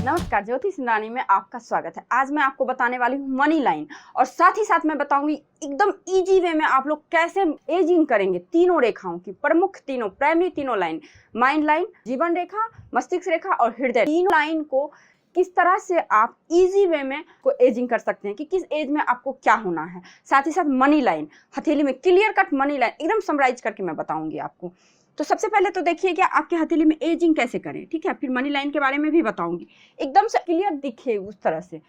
नमस्कार, ज्योति सिंधानी में आपका स्वागत है। आज मैं आपको बताने वाली हूँ मनी लाइन और साथ ही साथ मैं बताऊंगी एकदम इजी वे में आप लोग कैसे एजिंग करेंगे। तीनों रेखाओं की प्रमुख तीनों प्राइमरी तीनों लाइन, माइंड लाइन, जीवन रेखा, मस्तिष्क रेखा और हृदय, तीनों लाइन को किस तरह से आप इजी वे में को एजिंग कर सकते हैं कि किस एज में आपको क्या होना है। साथ ही साथ मनी लाइन, हथेली में क्लियर कट मनी लाइन एकदम समराइज करके मैं बताऊंगी आपको। तो सबसे पहले तो देखिए कि आपके हथेली में एजिंग कैसे करें, ठीक है। फिर मनी लाइन के बारे में भी बताऊंगी, एकदम से क्लियर दिखे उस तरह से।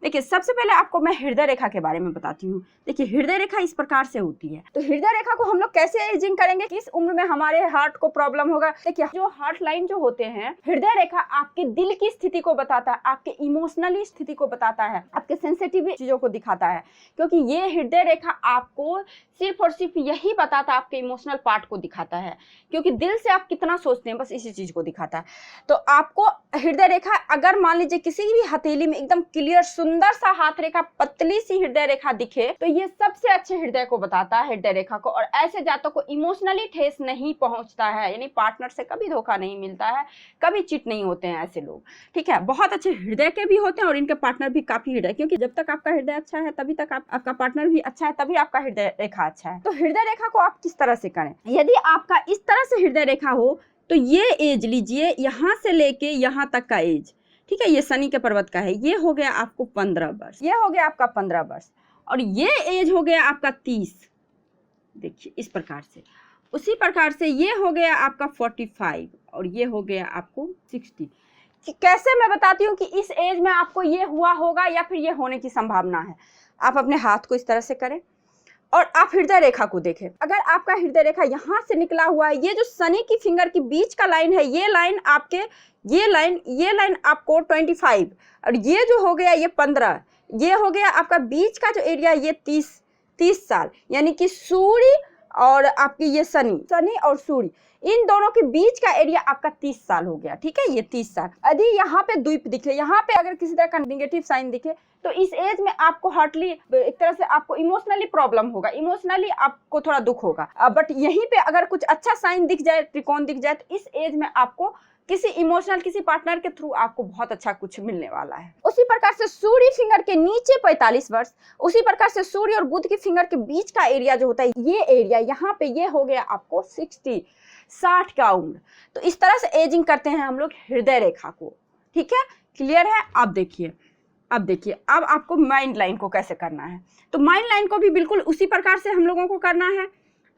देखिए सबसे पहले आपको मैं हृदय रेखा के बारे में बताती हूँ। देखिए हृदय रेखा इस प्रकार से होती है। तो हृदय रेखा को हम लोग कैसे एजिंग करेंगे, किस उम्र में हमारे हार्ट को प्रॉब्लम होगा। देखिए जो हार्ट लाइन जो होते हैं, हृदय रेखा आपके दिल की स्थिति को बताता है, आपके इमोशनली स्थिति को बताता है, आपके सेंसिटिव चीजों को दिखाता है। क्योंकि ये हृदय रेखा आपको सिर्फ और सिर्फ यही बताता है, आपके इमोशनल पार्ट को दिखाता है। क्योंकि दिल से आप कितना सोचते हैं बस इसी चीज को दिखाता है। तो आपको हृदय रेखा अगर मान लीजिए किसी भी हथेली में एकदम क्लियर सुंदर सा हाथ रेखा, पतली सी हृदय रेखा दिखे तो ये सबसे अच्छे हृदय को बताता है, हृदय रेखा को। और ऐसे जातकों को इमोशनली ठेस नहीं पहुंचता है, यानी पार्टनर से कभी धोखा नहीं मिलता है, कभी चिट नहीं होते हैं ऐसे लोग, ठीक है। बहुत अच्छे हृदय के भी होते हैं और इनके पार्टनर भी काफी हृदय, क्योंकि जब तक आपका हृदय अच्छा है तभी तक आपका पार्टनर भी अच्छा है, तभी आपका हृदय रेखा अच्छा है। तो हृदय रेखा को आप किस तरह से करें, यदि आपका इस तरह से हृदय रेखा हो तो ये एज लीजिए, यहाँ से लेके यहाँ तक का एज, ठीक है। ये शनि के पर्वत का है, ये हो गया आपको 15 वर्ष, ये हो गया आपका 15 वर्ष और ये एज हो गया आपका 30। देखिए इस प्रकार से, उसी प्रकार से ये हो गया आपका 45 और ये हो गया आपको 60। कैसे मैं बताती हूँ कि इस एज में आपको ये हुआ होगा या फिर ये होने की संभावना है। आप अपने हाथ को इस तरह से करें और आप हृदय रेखा को देखें। अगर आपका हृदय रेखा यहाँ से निकला हुआ है, ये जो शनि की फिंगर की बीच का लाइन है, ये लाइन आपके ये लाइन आपको 25 और ये जो हो गया ये 15, ये हो गया आपका बीच का जो एरिया ये 30 साल, यानी कि सूर्य और आपकी ये शनि और सूर्य, इन दोनों के बीच का एरिया आपका 30 साल हो गया, ठीक है। ये 30 साल। यदि यहाँ पे द्वीप दिखे, यहाँ पे अगर किसी तरह का नेगेटिव साइन दिखे तो इस एज में आपको हार्टली एक तरह से आपको इमोशनली प्रॉब्लम होगा, इमोशनली आपको थोड़ा दुख होगा। बट यहीं पे अगर कुछ अच्छा साइन दिख जाए, त्रिकोण दिख जाए, तो इस एज में आपको किसी इमोशनल किसी पार्टनर के थ्रू आपको बहुत अच्छा कुछ मिलने वाला है। उसी प्रकार से सूर्य फिंगर के नीचे 45 वर्ष, उसी प्रकार से सूर्य और बुध की फिंगर के बीच का एरिया जो होता है, ये एरिया यहाँ पे ये हो गया आपको 60 का उम्र। तो इस तरह से एजिंग करते हैं हम लोग हृदय रेखा को, ठीक है। क्लियर है। अब देखिए अब आपको माइंड लाइन को कैसे करना है। तो माइंड लाइन को भी बिल्कुल उसी प्रकार से हम लोगों को करना है।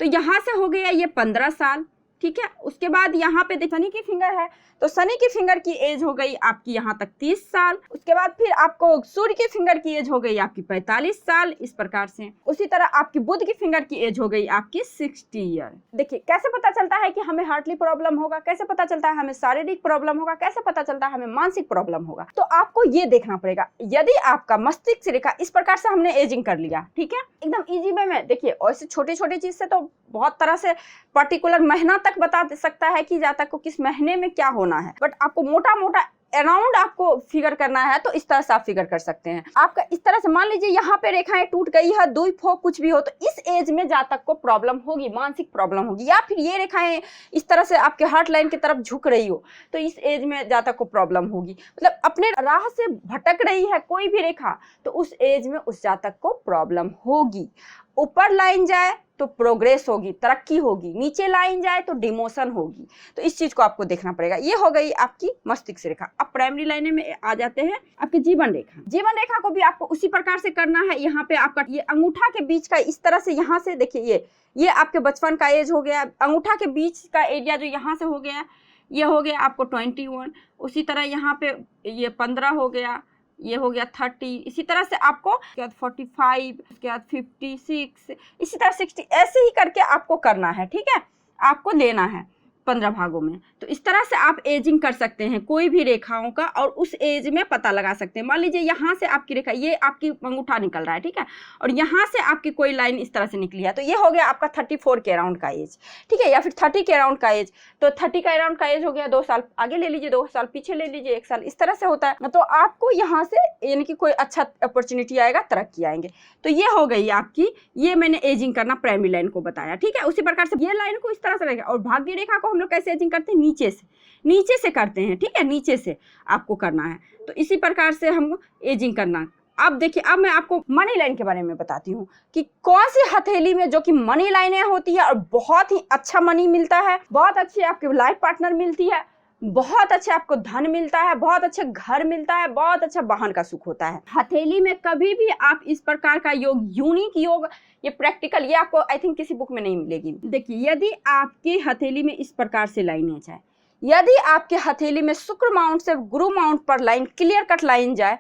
तो यहाँ से हो गया ये 15 साल, ठीक है। उसके बाद यहाँ पे शनि की फिंगर है, तो शनि की फिंगर की एज हो गई आपकी यहाँ तक 30 साल। उसके बाद फिर आपको सूर्य की फिंगर की एज हो गई आपकी 45 साल, इस प्रकार से। उसी तरह आपकी बुध की फिंगर की एज हो गई आपकी 60 ईयर। देखिए कैसे पता चलता है कि हमें हार्टली प्रॉब्लम होगा, कैसे पता चलता है हमें शारीरिक प्रॉब्लम होगा, कैसे पता चलता है हमें मानसिक प्रॉब्लम होगा। तो आपको ये देखना पड़ेगा। यदि आपका मस्तिष्क रेखा इस प्रकार से हमने एजिंग कर लिया, ठीक है, एकदम इजी वे में। देखिए ऐसे छोटी छोटी चीज से तो बहुत तरह से पर्टिकुलर महीना तक बता सकता है कि जातक को किस महीने में क्या होना है, बट आपको मोटा मोटा अराउंड आपको फिगर करना है तो इस तरह से आप फिगर कर सकते हैं। आपका इस तरह से मान लीजिए यहाँ पे रेखाएं टूट गई है, द्वीप हो, कुछ भी हो, तो इस एज में जातक को प्रॉब्लम होगी, मानसिक प्रॉब्लम होगी। या फिर ये रेखाएं इस तरह से आपके हार्ट लाइन की तरफ झुक रही हो तो इस एज में जातक को प्रॉब्लम होगी। मतलब अपने राह से भटक रही है कोई भी रेखा तो उस एज में उस जातक को प्रॉब्लम होगी। ऊपर लाइन जाए तो प्रोग्रेस होगी, तरक्की होगी, नीचे लाइन जाए तो डिमोशन होगी। तो इस चीज को आपको देखना पड़ेगा। ये हो गई आपकी मस्तिष्क रेखा। अब प्राइमरी लाइन में आ जाते हैं आपकी जीवन रेखा। जीवन रेखा को भी आपको उसी प्रकार से करना है। यहाँ पे आपका ये अंगूठा के बीच का इस तरह से, यहाँ से देखिए ये आपके बचपन का एज हो गया। अंगूठा के बीच का एरिया जो यहाँ से हो गया, ये हो गया आपको 21। उसी तरह यहाँ पे ये 15 हो गया, ये हो गया 30। इसी तरह से आपको 45, उसके बाद 56, इसी तरह 60, ऐसे ही करके आपको करना है, ठीक है। आपको लेना है 15 भागों में। तो इस तरह से आप एजिंग कर सकते हैं कोई भी रेखाओं का और उस एज में पता लगा सकते हैं। मान लीजिए यहाँ से आपकी रेखा, ये आपकी अंगूठा निकल रहा है, ठीक है, और यहाँ से आपकी कोई लाइन इस तरह से निकली है, तो ये हो गया आपका 34 के अराउंड का एज, ठीक है, या फिर 30 के अराउंड का एज। तो 30 का अराउंड का एज हो गया, 2 साल आगे ले लीजिए, 2 साल पीछे ले लीजिए, 1 साल, इस तरह से होता है। तो आपको यहाँ से यानी कि कोई अच्छा अपॉर्चुनिटी आएगा, तरक्की आएंगे। तो ये हो गई आपकी, ये मैंने एजिंग करना प्राइमरी लाइन को बताया, ठीक है। उसी प्रकार से ये लाइन को इस तरह से रहेगा और भाग्य रेखा को हम लोग कैसे एजिंग करते हैं, नीचे से करते हैं, ठीक है, नीचे से आपको करना है। तो इसी प्रकार से हमको एजिंग करना। अब देखिए, अब मैं आपको मनी लाइन के बारे में बताती हूँ कि कौन सी हथेली में जो कि मनी लाइनें होती है और बहुत ही अच्छा मनी मिलता है, बहुत अच्छी आपके लाइफ पार्टनर मिलती है, बहुत अच्छा आपको धन मिलता है, बहुत अच्छा घर मिलता है, बहुत अच्छा वाहन का सुख होता है। हथेली में कभी भी आप इस प्रकार का योग, यूनिक योग, ये प्रैक्टिकल, ये आपको आई थिंक किसी बुक में नहीं मिलेगी। देखिए, यदि आपकी हथेली में इस प्रकार से लाइनें जाए, यदि आपके हथेली में शुक्र माउंट से गुरु माउंट पर लाइन, क्लियर कट लाइन जाए,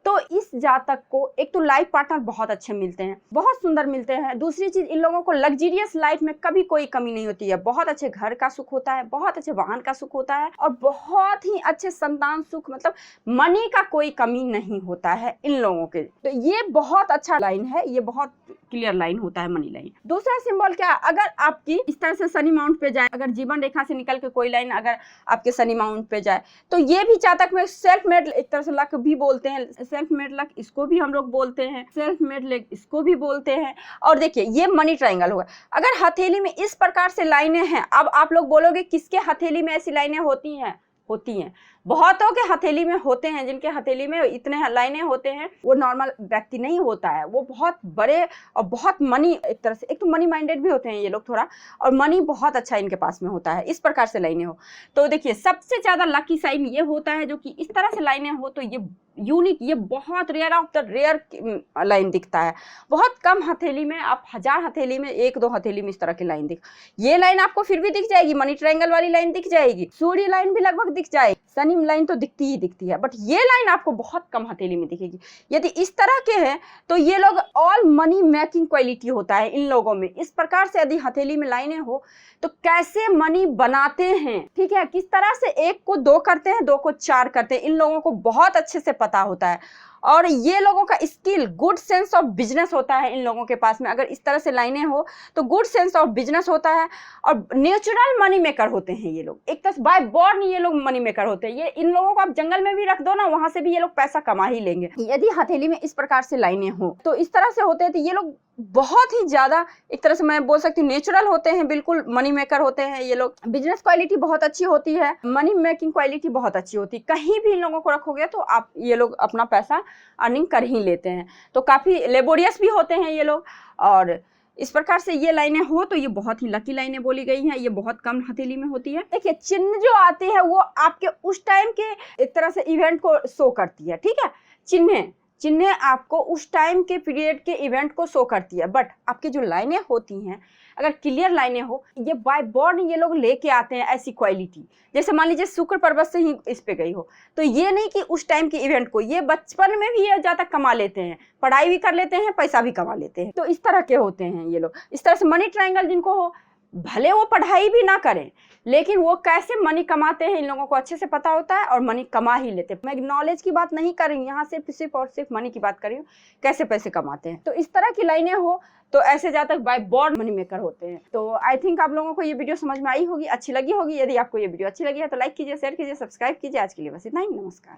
तो इस जातक को एक तो लाइफ पार्टनर बहुत अच्छे मिलते हैं, बहुत सुंदर मिलते हैं। दूसरी चीज, इन लोगों को लग्जरियस लाइफ में कभी कोई कमी नहीं होती है, बहुत अच्छे घर का सुख होता है, बहुत अच्छे वाहन का सुख होता है और बहुत ही अच्छे संतान सुख, मतलब मनी का कोई कमी नहीं होता है इन लोगों के। तो ये बहुत अच्छा लाइन है, ये बहुत क्लियर लाइन होता है मनी लाइन। दूसरा सिंबल क्या, अगर आपकी इस तरह से शनि माउंट पे जाए, अगर जीवन रेखा से निकल के कोई लाइन अगर आपके शनि माउंट पे जाए, तो ये भी जातक में सेल्फ मेड, एक तरह से लक भी बोलते हैं, सेल्फ मेड लक इसको भी हम लोग बोलते हैं, सेल्फ मेड लेग इसको भी बोलते हैं। और देखिए, ये मनी ट्रायंगल होगा। अगर हथेली में इस प्रकार से लाइनें हैं, अब आप लोग बोलोगे किसके हथेली में ऐसी लाइनें होती हैं? बहुतों के हथेली में होते हैं। जिनके हथेली में इतने लाइनें होते हैं वो नॉर्मल व्यक्ति नहीं होता है, वो बहुत बड़े और बहुत मनी, एक तरह से एक तो मनी माइंडेड भी होते हैं ये लोग थोड़ा, और मनी बहुत अच्छा इनके पास में होता है। इस प्रकार से लाइनें हो तो देखिए, सबसे ज्यादा लकी साइन ये होता है जो कि इस तरह से लाइनें हो तो ये यूनिक, ये बहुत rare of the rare line दिखता है। बहुत कम हथेली में, आप 1000 हथेली में 1-2 हथेली में इस तरह की लाइन दिख, ये लाइन आपको फिर भी दिख जाएगी, मनी ट्रायंगल वाली लाइन दिख जाएगी, सूर्य लाइन भी लगभग दिख जाएगी, शनि लाइन तो दिखती ही दिखती है, बट ये लाइन आपको बहुत कम हथेली में दिखेगी। यदि इस तरह के हैं तो ये लोग ऑल मनी मेकिंग क्वालिटी होता है इन लोगों में। इस प्रकार से यदि हथेली में लाइनें हो तो कैसे मनी बनाते हैं, ठीक है, किस तरह से 1 को 2 करते हैं, 2 को 4 करते हैं, इन लोगों को बहुत अच्छे से पता होता है। और ये लोगों का skill, good sense of business होता है इन लोगों के पास में। अगर इस तरह से लाइनें हो तो गुड सेंस ऑफ बिजनेस होता है और नेचुरल मनी मेकर होते हैं ये लोग। एक तरह बाय बॉर्न ये लोग मनी मेकर होते हैं। ये इन लोगों को आप जंगल में भी रख दो ना, वहां से भी ये लोग पैसा कमा ही लेंगे। यदि हथेली में इस प्रकार से लाइनें हो तो इस तरह से होते हैं, तो ये लोग बहुत ही ज्यादा, एक तरह से मैं बोल सकती हूँ, नेचुरल होते हैं, बिल्कुल मनी मेकर होते हैं ये लोग। बिजनेस क्वालिटी बहुत अच्छी होती है, मनी मेकिंग क्वालिटी बहुत अच्छी होती है। कहीं भी इन लोगों को रखोगे तो आप ये लोग अपना पैसा अर्निंग कर ही लेते हैं। तो काफी लेबोरियस भी होते हैं ये लोग। और इस प्रकार से ये लाइनें हो तो ये बहुत ही लकी लाइनें बोली गई हैं। ये बहुत कम हथेली में होती है। देखिए, चिन्ह जो आते हैं वो आपके उस टाइम के एक तरह से इवेंट को शो करती है, ठीक है। चिन्ह आपको उस टाइम के पीरियड के इवेंट को शो करती है। बट आपकी जो लाइनें होती हैं, अगर क्लियर लाइनें हो, ये बाय बॉर्न ये लोग लेके आते हैं ऐसी क्वालिटी। जैसे मान लीजिए शुक्र पर्वत से ही इस पे गई हो, तो ये नहीं कि उस टाइम के इवेंट को, ये बचपन में भी ये ज्यादा कमा लेते हैं, पढ़ाई भी कर लेते हैं, पैसा भी कमा लेते हैं। तो इस तरह के होते हैं ये लोग। इस तरह से मनी ट्रायंगल जिनको हो, भले वो पढ़ाई भी ना करें लेकिन वो कैसे मनी कमाते हैं इन लोगों को अच्छे से पता होता है और मनी कमा ही लेते हैं। मैं नॉलेज की बात नहीं कर रही हूँ यहाँ, सिर्फ और सिर्फ मनी की बात कर रही हूँ, कैसे पैसे कमाते हैं। तो इस तरह की लाइनें हो तो ऐसे जातक बाय बॉर्न मनी मेकर होते हैं। तो आई थिंक आप लोगों को ये वीडियो समझ में आई होगी, अच्छी लगी होगी। यदि आपको ये वीडियो अच्छी लगी है तो लाइक कीजिए, शेयर कीजिए, सब्सक्राइब कीजिए। आज के लिए बस इतना ही, नमस्कार।